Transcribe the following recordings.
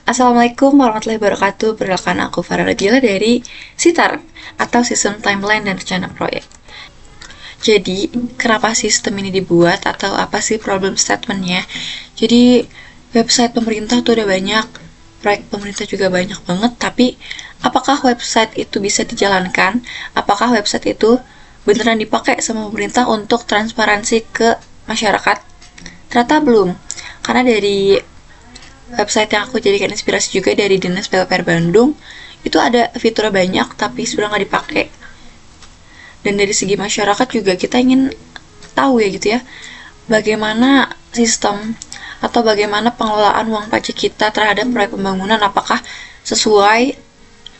Assalamualaikum warahmatullahi wabarakatuh. Perkenalkan aku Farah Nabila dari SITAR atau Sistem Timeline dan Rencana Proyek. Jadi, kenapa sistem ini dibuat atau apa sih problem statement-nya? Jadi, website pemerintah tuh udah banyak, proyek pemerintah juga banyak banget, tapi apakah website itu bisa dijalankan? Apakah website itu beneran dipakai sama pemerintah untuk transparansi ke masyarakat? Ternyata belum, karena dari website yang aku jadikan inspirasi juga dari Dinas PUPR Bandung itu ada fitur banyak tapi sebenarnya nggak dipakai. Dan dari segi masyarakat juga kita ingin tahu ya gitu ya, bagaimana sistem atau bagaimana pengelolaan uang pajak kita terhadap proyek pembangunan, apakah sesuai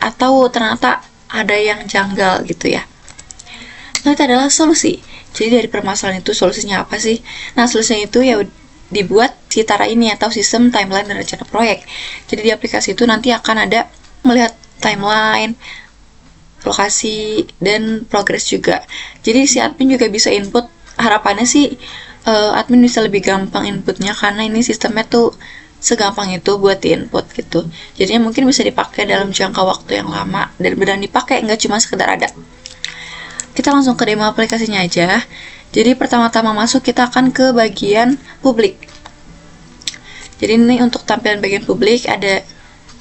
atau ternyata ada yang janggal gitu ya. Nah, itu adalah solusi. Jadi dari permasalahan itu solusinya apa sih? Nah, solusinya itu ya dibuat SITARA ini atau Sistem Timeline dan Rencana Proyek. Jadi di aplikasi itu nanti akan ada melihat timeline, lokasi, dan progres juga. Jadi si admin juga bisa input. Harapannya sih admin bisa lebih gampang inputnya karena ini sistemnya tuh segampang itu buat di input gitu. Jadinya mungkin bisa dipakai dalam jangka waktu yang lama dan benar dipakai, nggak cuma sekedar ada. Kita langsung ke demo aplikasinya aja. Jadi pertama-tama masuk kita akan ke bagian publik. Jadi ini untuk tampilan bagian publik ada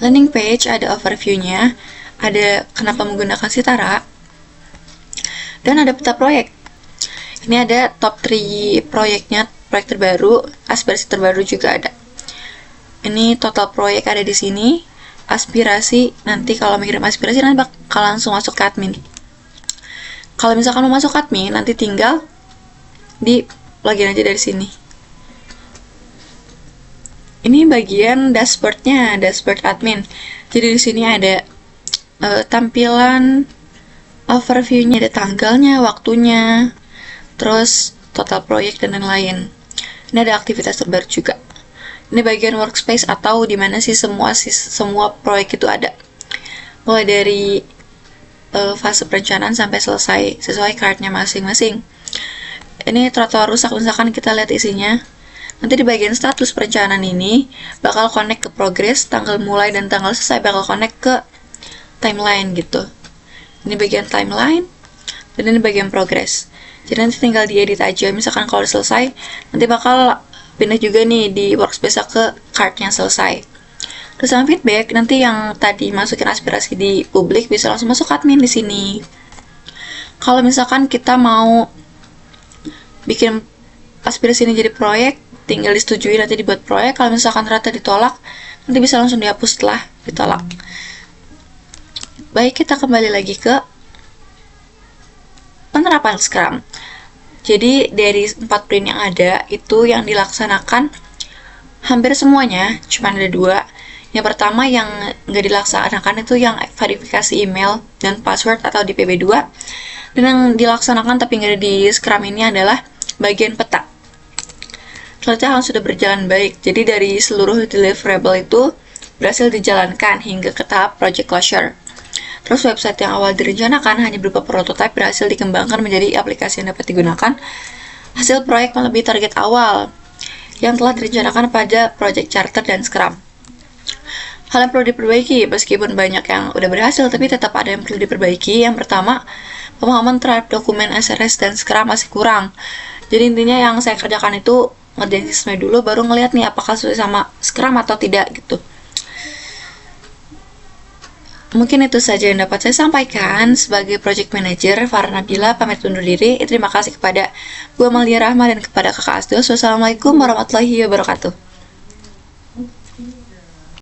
landing page, ada overview-nya, ada kenapa menggunakan SITARA, dan ada peta proyek. Ini ada top 3 proyeknya, proyek terbaru, aspirasi terbaru juga ada. Ini total proyek ada di sini, aspirasi, nanti kalau mengirim aspirasi nanti bakal langsung masuk ke admin. Kalau misalkan mau masuk admin, nanti tinggal di login aja dari sini. Ini bagian dashboardnya, dashboard admin. Jadi di sini ada tampilan overview-nya, ada tanggalnya, waktunya, terus total proyek dan lain-lain. Ini ada aktivitas terbaru juga. Ini bagian workspace atau di mana sih semua proyek itu ada. Mulai dari fase perencanaan sampai selesai sesuai card-nya masing-masing. Ini trotoar rusak, misalkan kita lihat isinya. Nanti di bagian status perencanaan ini bakal connect ke progress, tanggal mulai dan tanggal selesai bakal connect ke timeline gitu. Ini bagian timeline dan ini bagian progress. Jadi nanti tinggal diedit aja. Misalkan kalau udah selesai, nanti bakal pindah juga nih di workspace ke card yang selesai. Terus sama feedback, nanti yang tadi masukin aspirasi di publik bisa langsung masuk admin di sini. Kalau misalkan kita mau bikin aspirasi ini jadi proyek, tinggal disetujui nanti dibuat proyek. Kalau misalkan ternyata ditolak, nanti bisa langsung dihapus setelah ditolak. Baik, kita kembali lagi ke penerapan Scrum. Jadi dari 4 print yang ada, itu yang dilaksanakan hampir semuanya, cuma ada 2. Yang pertama yang nggak dilaksanakan itu yang verifikasi email dan password atau di PB2. Dan yang dilaksanakan tapi nggak ada di Scrum ini adalah bagian peta. Ternyata sudah berjalan baik. Jadi dari seluruh deliverable itu berhasil dijalankan hingga ke tahap project closure. Terus website yang awal direncanakan hanya berupa prototipe berhasil dikembangkan menjadi aplikasi yang dapat digunakan. Hasil proyek melebihi target awal yang telah direncanakan pada project charter dan Scrum. Hal yang perlu diperbaiki, meskipun banyak yang udah berhasil, tapi tetap ada yang perlu diperbaiki. Yang pertama, pemahaman terhadap dokumen SRS dan Scrum masih kurang. Jadi intinya yang saya kerjakan itu ngerjain sistemnya dulu, baru ngeliat nih apakah sesuai sama Scrum atau tidak gitu. Mungkin itu saja yang dapat saya sampaikan. Sebagai Project Manager, Farah Nabila pamit undur diri. Terima kasih kepada Bu Amalia Rahma dan kepada Kakak Asdos. Wassalamualaikum warahmatullahi wabarakatuh.